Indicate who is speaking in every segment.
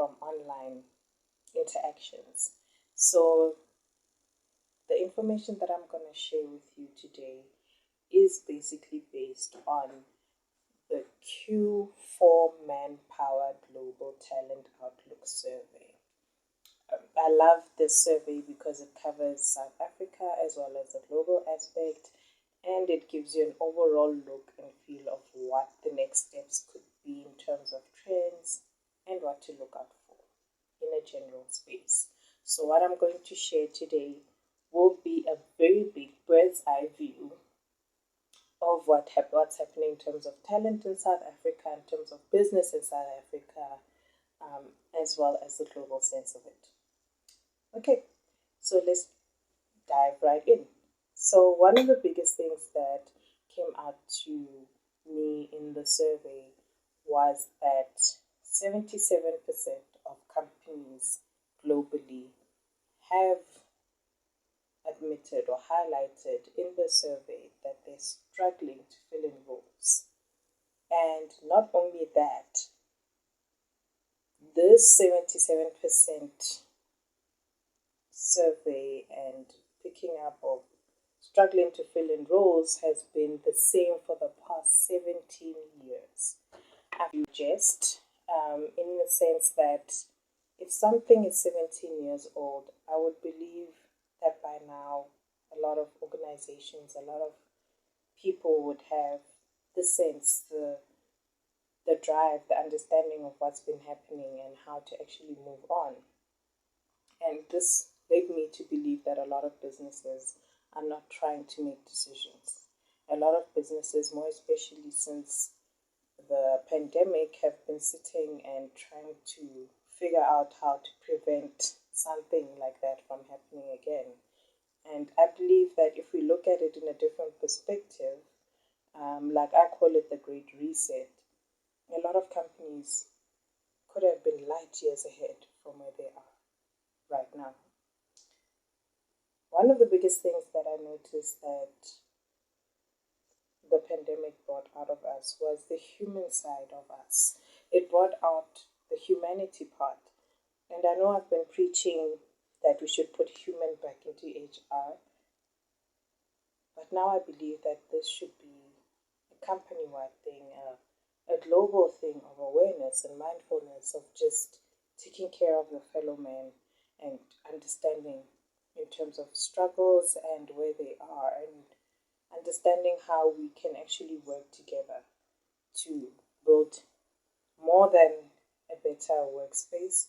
Speaker 1: from online interactions. So the information that I'm going to share with you today is basically based on the Q4 Manpower Global Talent Outlook survey. I love this survey because it covers South Africa as well as the global aspect, and it gives you an overall look and feel of what the next steps could be in terms of trends and what to look out for in a general space. So what I'm going to share today will be a very big bird's eye view of what's happening in terms of talent in South Africa, in terms of business in South Africa, as well as the global sense of it. Okay, so let's dive right in. So one of the biggest things that came out to me in the survey was that 77% of companies globally have admitted or highlighted in the survey that they're struggling to fill in roles. And not only that, this 77% survey and picking up of struggling to fill in roles has been the same for the past 17 years. I suggest, in the sense that if something is 17 years old, I would believe that by now a lot of organizations, a lot of people would have the sense, the drive, the understanding of what's been happening and how to actually move on. And this led me to believe that a lot of businesses are not trying to make decisions. A lot of businesses, more especially since the pandemic, have been sitting and trying to figure out how to prevent something like that from happening again. And I believe that if we look at it in a different perspective, like I call it the Great Reset, a lot of companies could have been light years ahead from where they are right now. One of the biggest things that I noticed that the pandemic brought out of us was the human side of us. It brought out the humanity part. And I know I've been preaching that we should put human back into HR, but now I believe that this should be a company-wide thing, a global thing of awareness and mindfulness of just taking care of your fellow man and understanding in terms of struggles and where they are, and understanding how we can actually work together to build more than a better workspace,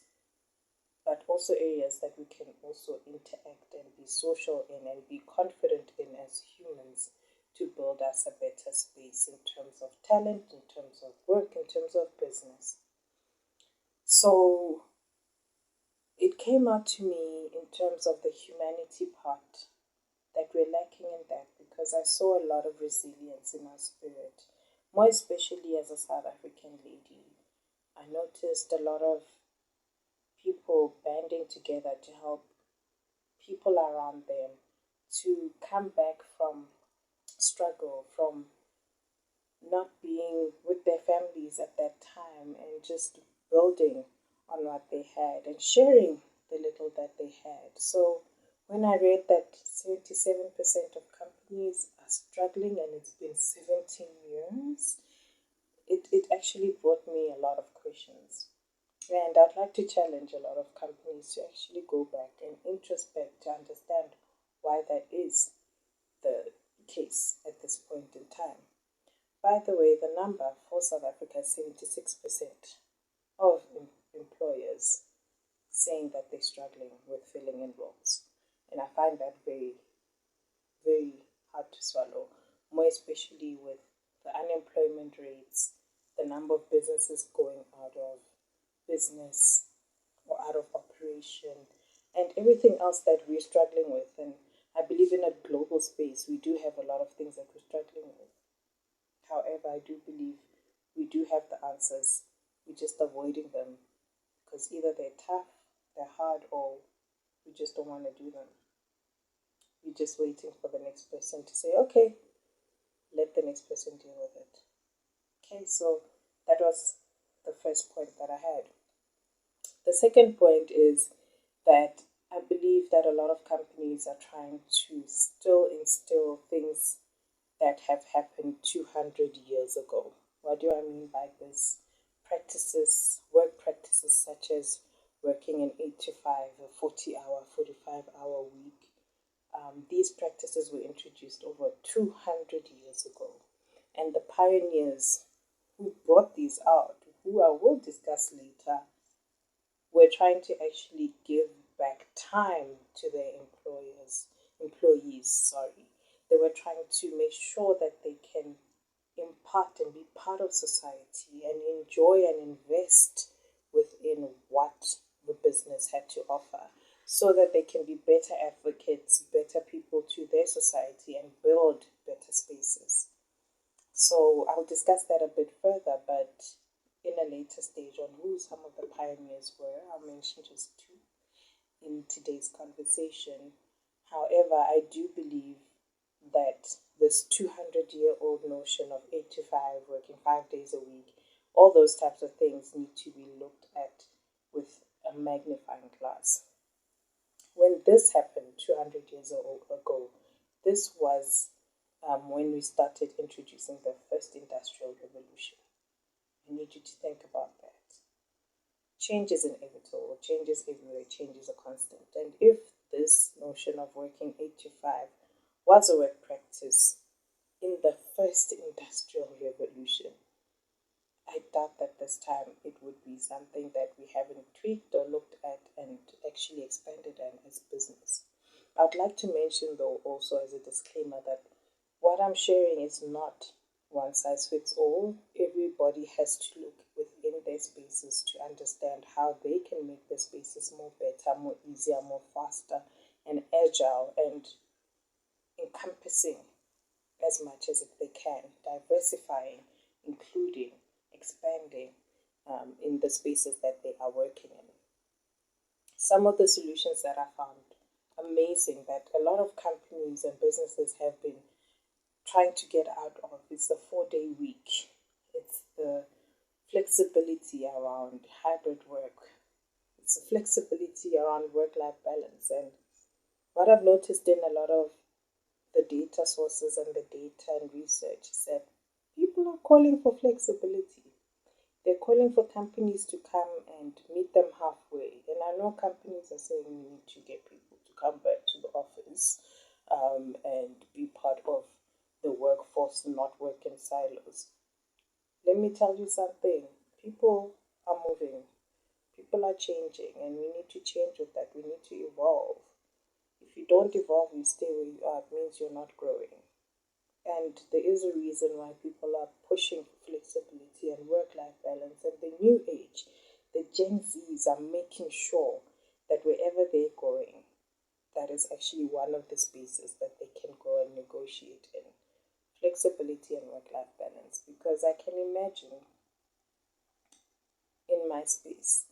Speaker 1: but also areas that we can also interact and be social in and be confident in as humans to build us a better space in terms of talent, in terms of work, in terms of business. So it came out to me in terms of the humanity part that we're lacking in that, because I saw a lot of resilience in our spirit, more especially as a South African lady. I noticed a lot of people banding together to help people around them to come back from struggle, from not being with their families at that time, and just building on what they had and sharing the little that they had. So when I read that 77% of companies are struggling and it's been 17 years, it actually brought me a lot of questions. And I'd like to challenge a lot of companies to actually go back and introspect to understand why that is the case at this point in time. By the way, the number for South Africa is 76% of employers saying that they're struggling with filling in roles. And I find that very, very hard to swallow, more especially with the unemployment rates, the number of businesses going out of business or out of operation, and everything else that we're struggling with. And I believe in a global space, we do have a lot of things that we're struggling with. However, I do believe we do have the answers. We're just avoiding them because either they're tough, they're hard, or we just don't want to do them. We're just waiting for the next person to say, okay, let the next person deal with it. Okay, so that was the first point that I had. The second point is that I believe that a lot of companies are trying to still instill things that have happened 200 years ago. What do I mean by this? Practices, work practices such as working an 8 to 5, a 40-hour, 45-hour week. These practices were introduced over 200 years ago. And the pioneers who brought these out, who I will discuss later, were trying to actually give back time to their employees, sorry. They were trying to make sure that they can impart and be part of society and enjoy and invest within what the business had to offer so that they can be better advocates, better people to their society and build better spaces. So I'll discuss that a bit further, but in a later stage on who some of the pioneers were. I'll mention just two in today's conversation. However, I do believe that this 200-year-old notion of 8 to 5, working 5 days a week, all those types of things need to be looked at with a magnifying glass. When this happened 200 years ago, this was when we started introducing the first industrial revolution. I need you to think about that. Change is inevitable, change is everywhere, change is a constant. And if this notion of working 8 to 5 was a work practice in the first industrial revolution, I doubt that this time it would be something that we haven't tweaked or looked at and actually expanded on as business. I would like to mention, though, also as a disclaimer, that what I'm sharing is not one size fits all. Everybody has to look within their spaces to understand how they can make their spaces more better, more easier, more faster, and agile, and encompassing as much as they can, diversifying, including, expanding in the spaces that they are working in. Some of the solutions that I found amazing that a lot of companies and businesses have been trying to get out of is the 4-day week. It's the flexibility around hybrid work. It's the flexibility around work-life balance. And what I've noticed in a lot of the data sources and the data and research is that people are calling for flexibility. They're calling for companies to come and meet them halfway. And I know companies are saying we need to get people to come back to the office and be part of the workforce, not work in silos. Let me tell you something. People are moving. People are changing, and we need to change with that. We need to evolve. If you don't evolve, you stay where you are. It means you're not growing. And there is a reason why people are pushing for flexibility and work-life balance. And the new age, the Gen Zs are making sure that wherever they're going, that is actually one of the spaces that they can go and negotiate in. Flexibility and work-life balance. Because I can imagine in my space,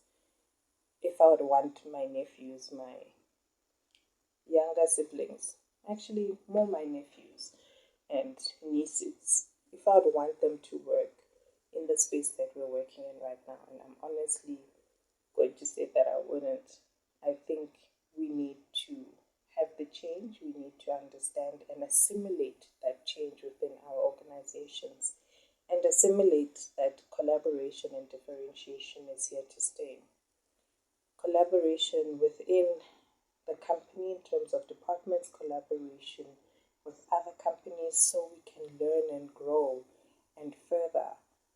Speaker 1: if I would want my nephews, my younger siblings, actually more my nephews and nieces, if I would want them to work in the space that we're working in right now, and I'm honestly going to say that I wouldn't. I think we need to have the change, we need to understand and assimilate that change within our organizations and assimilate that collaboration and differentiation is here to stay. Collaboration within the company in terms of departments, collaboration with other companies so we can learn and grow and further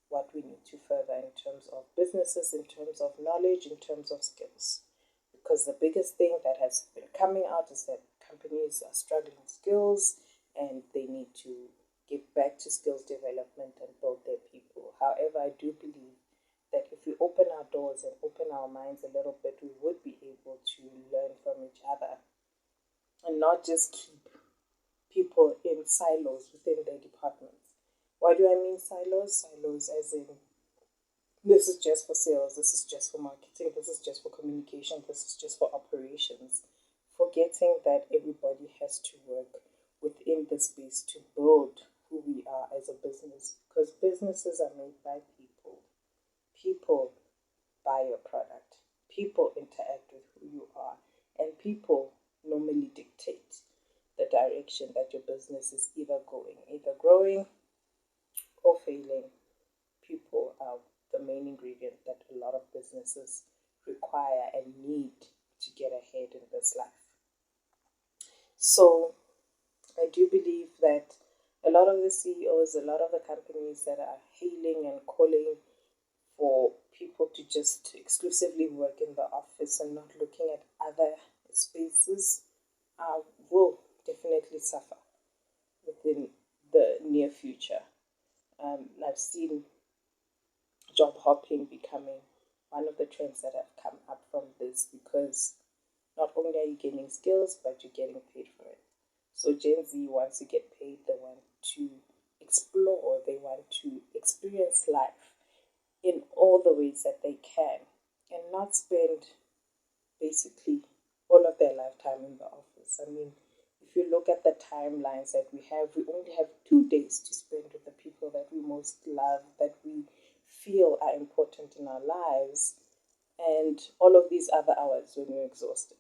Speaker 1: what we need to further in terms of businesses, in terms of knowledge, in terms of skills. Because the biggest thing that has been coming out is that companies are struggling with skills and they need to give back to skills development and build their people. However, I do believe that if we open our doors and open our minds a little bit, we would be able to learn from each other and not just keep people in silos within their departments. Why do I mean silos? Silos as in this is just for sales, this is just for marketing, this is just for communication, this is just for operations. Forgetting that everybody has to work within the space to build who we are as a business, because businesses are made by people. People buy your product. People interact with who you are, and people normally dictate the direction that your business is either growing or failing. People are the main ingredient that a lot of businesses require and need to get ahead in this life. So I do believe that a lot of the CEOs, a lot of the companies that are hailing and calling for people to just exclusively work in the office and not looking at other spaces will definitely suffer within the near future. I've seen job hopping becoming one of the trends that have come up from this, because not only are you gaining skills, but you're getting paid for it. So Gen Z wants to get paid, they want to explore, they want to experience life in all the ways that they can, and not spend basically all of their lifetime in the office. I mean, if you look at the timelines that we only have 2 days to spend with the people that we most love, that we feel are important in our lives, and all of these other hours when we're exhausted.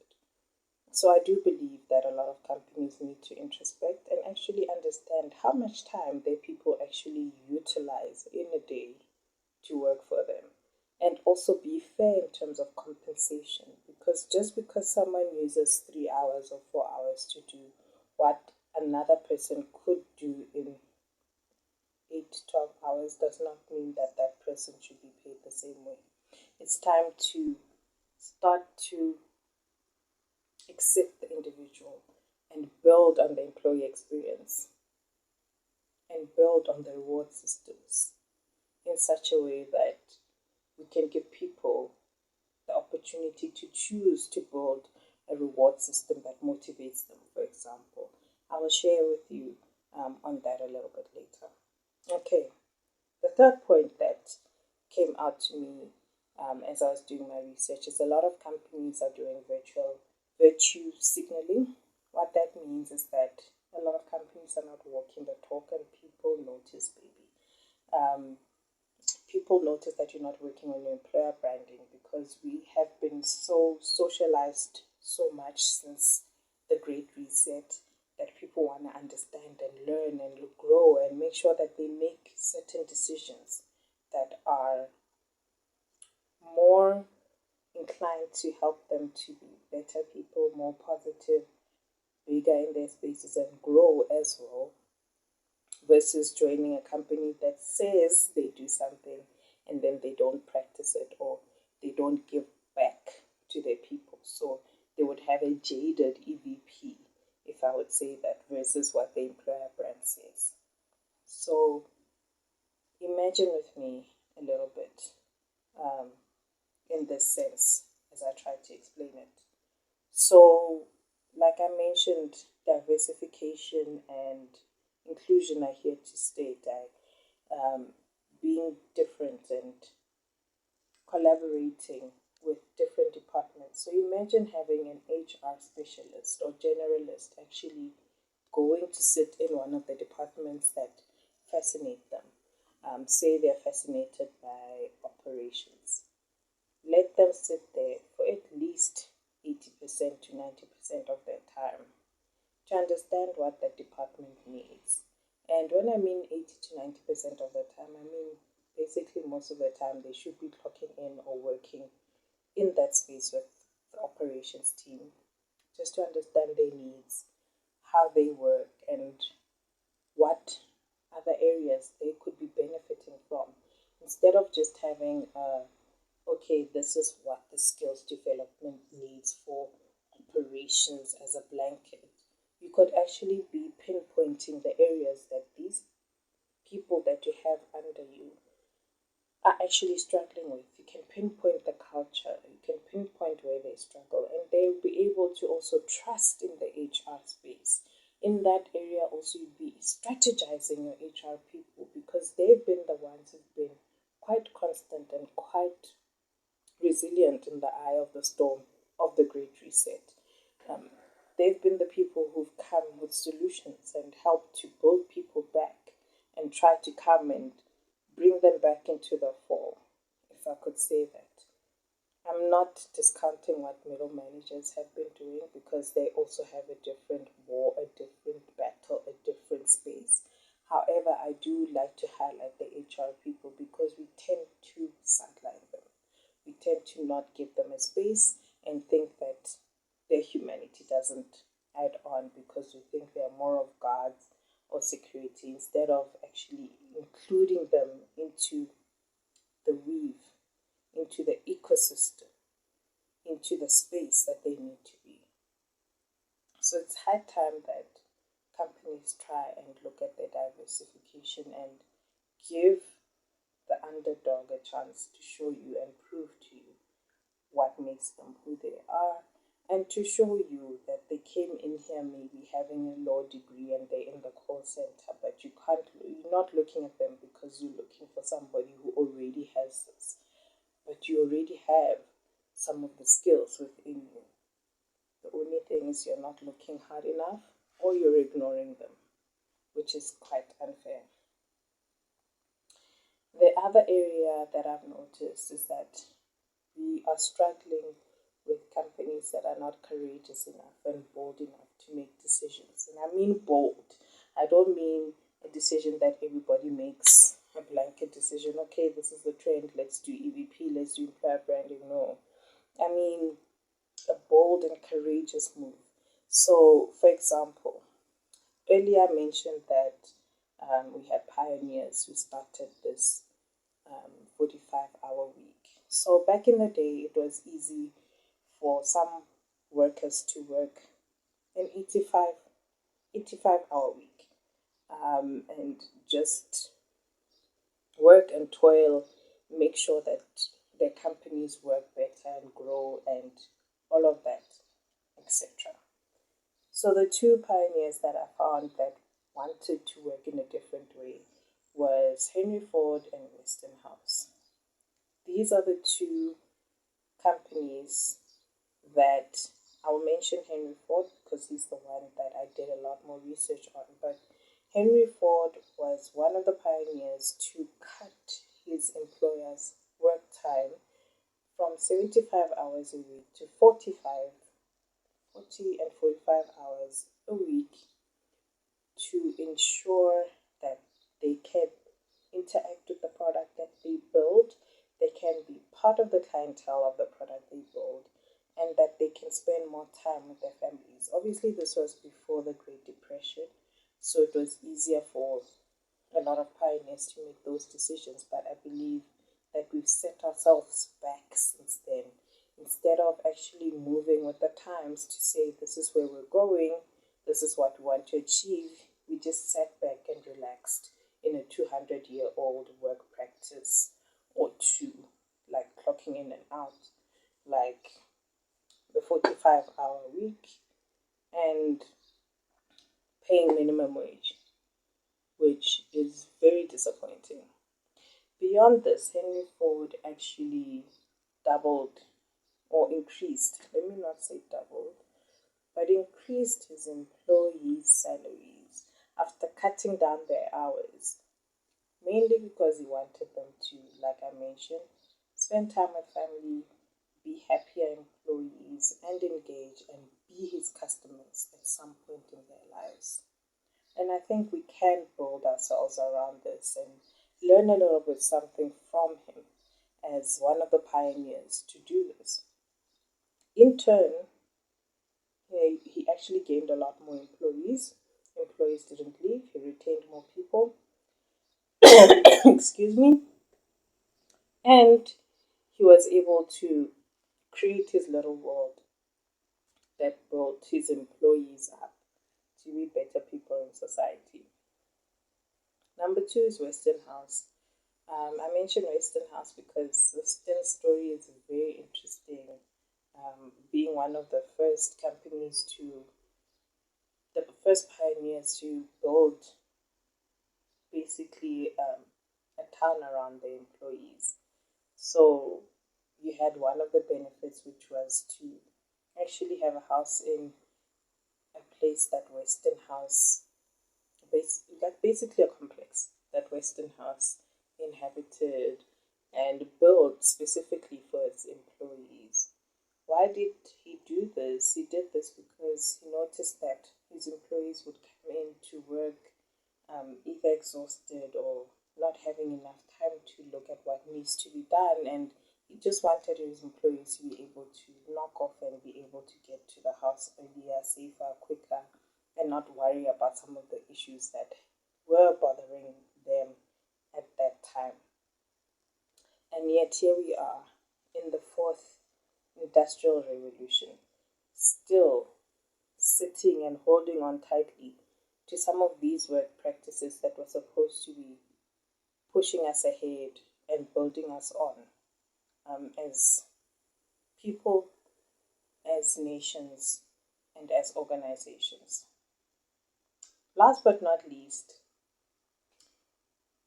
Speaker 1: So I do believe that a lot of companies need to introspect and actually understand how much time their people actually utilize in a day to work for them. And also be fair in terms of compensation, because just because someone uses 3 hours or 4 hours to do what another person could do in 8 to 12 hours does not mean that that person should be paid the same way. It's time to start to accept the individual and build on the employee experience and build on the reward systems in such a way that we can give people the opportunity to choose to build a reward system that motivates them, for example. I will share with you on that a little bit later. Okay, the third point that came out to me as I was doing my research is a lot of companies are doing virtue signaling. What that means is that a lot of companies are not walking the talk, and people notice, baby. People notice that you're not working on your employer branding, because we have been so socialized so much since the Great Reset that people want to understand and learn and grow and make sure that they make certain decisions that are more inclined to help them to be better people, more positive, bigger in their spaces, and grow as well, versus joining a company that says they do something and then they don't practice it, or they don't give back to their people. So they would have a jaded EVP, if I would say that, versus what the employer brand says. So imagine with me a little bit in this sense as I try to explain it. So, like I mentioned, diversification and inclusion are here to stay. Being different and collaborating with different departments. So imagine having an HR specialist or generalist actually going to sit in one of the departments that fascinate them. Say they're fascinated by operations. Let them sit there for at least 80% to 90% of their time to understand what that department needs. And when I mean 80 to 90% of the time, I mean basically most of the time they should be clocking in or working in that space with the operations team, just to understand their needs, how they work, and what other areas they could be benefiting from, instead of just having okay, this is what the skills development needs for operations as a blanket. You could actually be pinpointing the areas that these people that you have under you are actually struggling with. You can pinpoint the culture, you can pinpoint where they struggle, and they'll be able to also trust in the HR space. In that area, also, you'd be strategizing your HR people, because they've been the ones who've been quite constant and quite resilient in the eye of the storm of the Great Reset. They've been the people who've come with solutions and helped to build people back and try to come and bring them back into the fall, if I could say that. I'm not discounting what middle managers have been doing because they also have a different war, a different battle, a different space. However, I do like to highlight the HR people because we tend to sideline them. We tend to not give them a space and think that their humanity doesn't add on because we think they're more of guards or security instead of actually including them into the weave, into the ecosystem, into the space that they need to be. So it's high time that companies try and look at their diversification and give the underdog a chance to show you and prove to you what makes them who they are, and to show you that they came in here maybe having a law degree and they're in the call center, but you're not looking at them because you're looking for somebody who already has this, but you already have some of the skills within you. The only thing is you're not looking hard enough or you're ignoring them, which is quite unfair. The other area that I've noticed is that we are struggling with companies that are not courageous enough and bold enough to make decisions. And I mean bold. I don't mean a decision that everybody makes, a blanket decision. Okay, this is the trend. Let's do EVP. Let's do employer branding. No. I mean a bold and courageous move. So, for example, earlier I mentioned that we had pioneers who started this 45-hour week. So back in the day, it was easy for some workers to work an 85-hour week and just work and toil, make sure that their companies work better and grow and all of that, etc. So the two pioneers that I found that wanted to work in a different way was Henry Ford and Westinghouse. These are the two companies that I'll mention Henry Ford because he's the one that I did a lot more research on. But Henry Ford was one of the pioneers to cut his employer's work time from 75 hours a week to 40 and 45 hours a week to ensure that they can interact with the product that they build, they can be part of the clientele of the product they build, and that they can spend more time with their families. Obviously, this was before the Great Depression, so it was easier for a lot of pioneers to make those decisions, but I believe that we've set ourselves back since then. Instead of actually moving with the times to say this is where we're going, this is what we want to achieve, we just sat back and relaxed in a 200-year-old work practice or two, like clocking in and out, like the 45-hour week and paying minimum wage, which is very disappointing. Beyond this, Henry Ford actually doubled or increased, let me not say doubled, but increased his employees' salaries after cutting down their hours, mainly because he wanted them to, like I mentioned, spend time with family, be happier employees, and engage and be his customers at some point in their lives. And I think we can build ourselves around this and learn a little bit something from him as one of the pioneers to do this. In turn, he actually gained a lot more employees. Employees didn't leave, he retained more people. Excuse me. And he was able to create his little world that built his employees up to be better people in society. Number two is Westinghouse. I mentioned Westinghouse because Weston's story is very interesting. Being one of the first the first pioneers to build basically a town around the employees. So you had one of the benefits, which was to actually have a house in a place that Westinghouse, basically a complex that Westinghouse inhabited, and build specifically for its employees. Why did he do this? He did this because he noticed that his employees would come in to work either exhausted or not having enough time to look at what needs to be done, and he just wanted his employees to be able to knock off and be able to get to the house earlier, safer, quicker, and not worry about some of the issues that were bothering them at that time. And yet, here we are in the fourth industrial revolution, still sitting and holding on tightly to some of these work practices that were supposed to be pushing us ahead and building us on as people, as nations, and as organizations. Last but not least,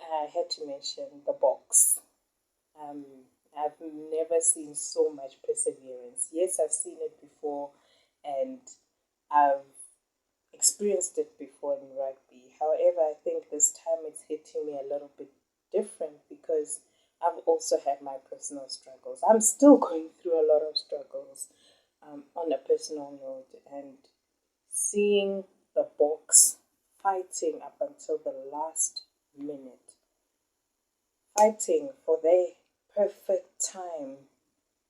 Speaker 1: I had to mention the box. Um, I've never seen so much perseverance. Yes, I've seen it before and I've experienced it before in rugby. However, I think this time it's hitting me a little bit different because I've also had my personal struggles. I'm still going through a lot of struggles on a personal note, and seeing the box fighting up until the last minute, fighting for their perfect time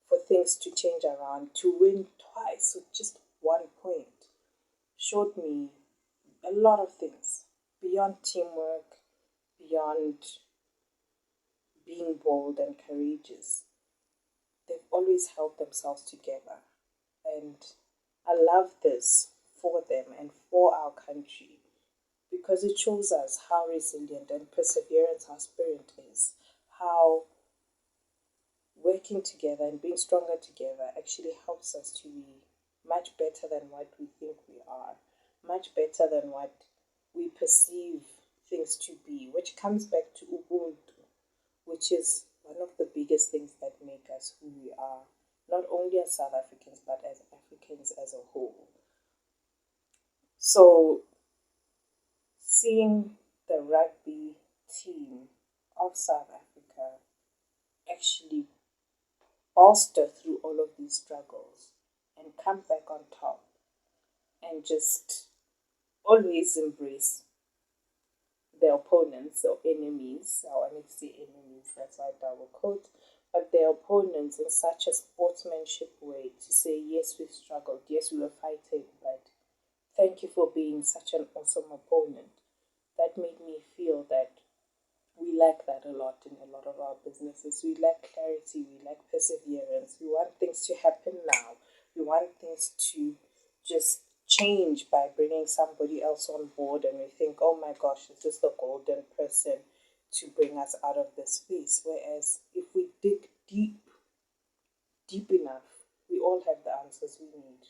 Speaker 1: for things to change around, to win twice with just 1 point, showed me a lot of things beyond teamwork, beyond being bold and courageous. They've always held themselves together. And I love this for them and for our country because it shows us how resilient and perseverance our spirit is, how working together and being stronger together actually helps us to be much better than what we think we are, much better than what we perceive things to be, which comes back to Ubuntu, which is one of the biggest things that make us who we are, not only as South Africans, but as Africans as a whole. So, seeing the rugby team of South Africa actually bolster through all of these struggles and come back on top and just always embrace their opponents or enemies. I want to say enemies, that's why I double quote, but their opponents in such a sportsmanship way to say, yes, we've struggled, yes, we were fighting, but thank you for being such an awesome opponent. That made me feel that we lack that a lot in a lot of our businesses. We lack clarity, we lack perseverance. We want things to happen now. We want things to just change by bringing somebody else on board, and we think, oh my gosh, this is the golden person to bring us out of this space. Whereas if we dig deep enough, we all have the answers we need.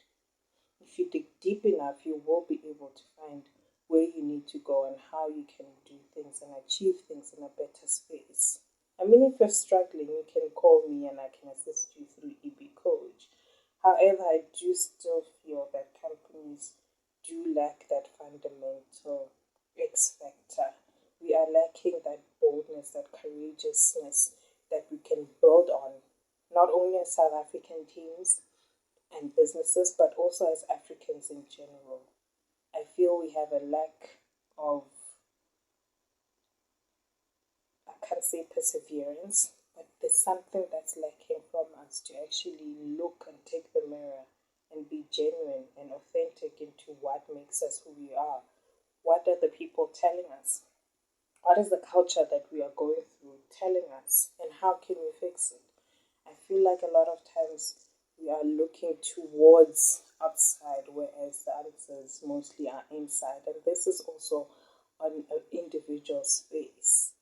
Speaker 1: If you dig deep enough, you will be able to find where you need to go and how you can do things and achieve things in a better space. I mean, if you're struggling, you can call me and I can assist you through EB Coach. However, I do still feel that companies do lack that fundamental X factor. We are lacking that boldness, that courageousness that we can build on, not only as South African teams and businesses, but also as Africans in general. I feel we have a lack of, I can't say perseverance, but there's something that's lacking from us to actually look and take the mirror and be genuine and authentic into what makes us who we are. What are the people telling us? What is the culture that we are going through telling us? And how can we fix it? I feel like a lot of times we are looking towards outside, whereas the answers mostly are inside. And this is also on an individual space.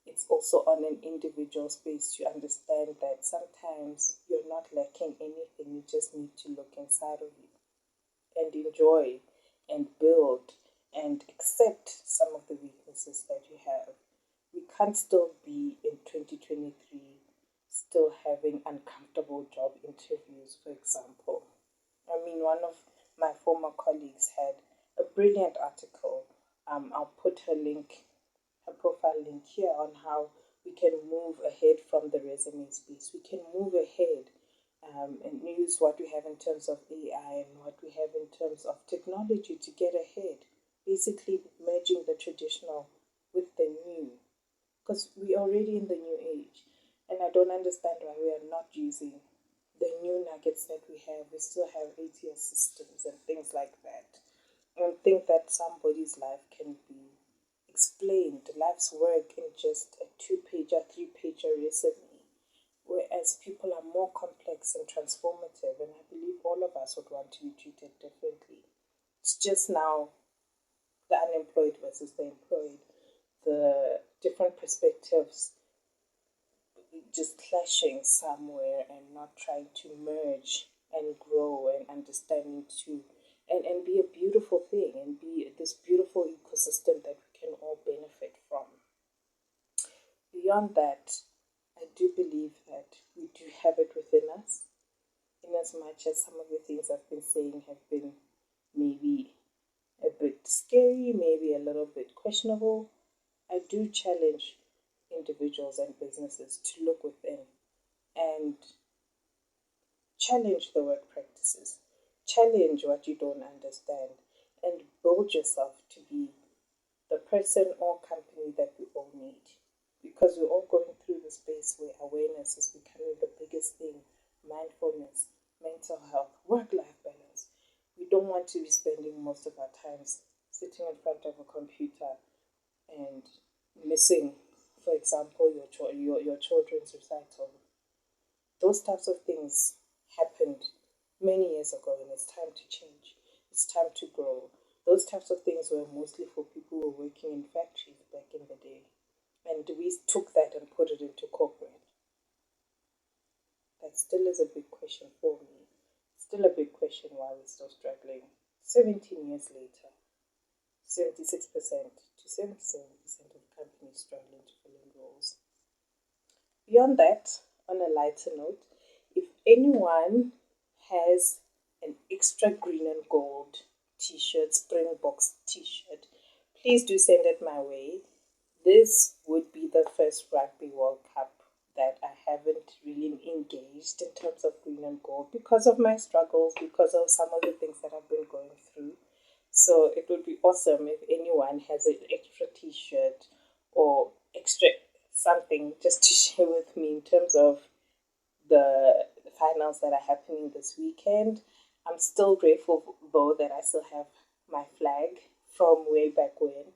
Speaker 1: It's also on an individual space to understand that sometimes you're not lacking anything. You just need to look inside of you and enjoy and build and accept some of the weaknesses that you have. We can't still be in 2023 still having uncomfortable job interviews, for example. I mean, one of my former colleagues had a brilliant article. I'll put her profile link here on how we can move ahead from the resume space. We can move ahead and use what we have in terms of AI and what we have in terms of technology to get ahead. Basically, merging the traditional with the new, because we're already in the new age. And I don't understand why we are not using the new nuggets that we have. We still have ATS systems and things like that. I think that somebody's life can be explained, life's work, in just a 2-pager, 3-pager resume. Whereas people are more complex and transformative, and I believe all of us would want to be treated differently. It's just now the unemployed versus the employed, the different perspectives just clashing somewhere and not trying to merge and grow and understanding to and be a beautiful thing and be this beautiful ecosystem that we can all benefit from. Beyond that, I do believe that we do have it within us, in as much as some of the things I've been saying have been maybe a bit scary, maybe a little bit questionable. I do challenge individuals and businesses to look within and challenge the work practices, challenge what you don't understand, and build yourself to be the person or company that we all need. Because we're all going through the space where awareness is becoming the biggest thing, mindfulness, mental health, work life balance. We don't want to be spending most of our times sitting in front of a computer and missing, for example, your children's recital. Those types of things happened many years ago, and it's time to change. It's time to grow. Those types of things were mostly for people who were working in factories back in the day. And we took that and put it into corporate. That still is a big question for me. Still a big question why we're still struggling. 17 years later, 76% to 77% of companies struggling to fill in roles. Beyond that, on a lighter note, if anyone has an extra green and gold t-shirt, Springboks t-shirt, please do send it my way. This would be the first Rugby World Cup that I haven't really engaged in terms of green and gold because of my struggles, because of some of the things that I've been going through. So it would be awesome if anyone has an extra t-shirt or extra something just to share with me in terms of the finals that are happening this weekend. I'm still grateful though that I still have my flag from way back when.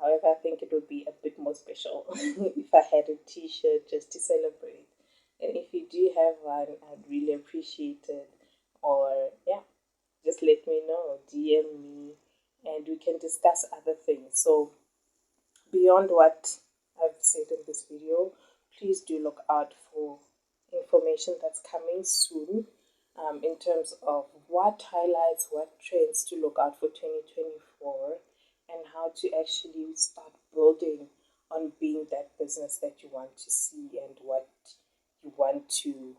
Speaker 1: However, I think it would be a bit more special if I had a t-shirt just to celebrate. And if you do have one, I'd really appreciate it. Or, yeah, just let me know, DM me, and we can discuss other things. So, beyond what I've said in this video, please do look out for information that's coming soon in terms of what highlights, what trends to look out for 2024, and how to actually start building on being that business that you want to see and what you want to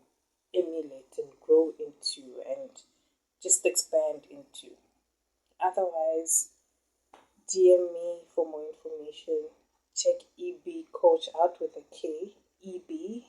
Speaker 1: emulate and grow into and just expand into. Otherwise, DM me for more information. Check EB Coach out with a K, EB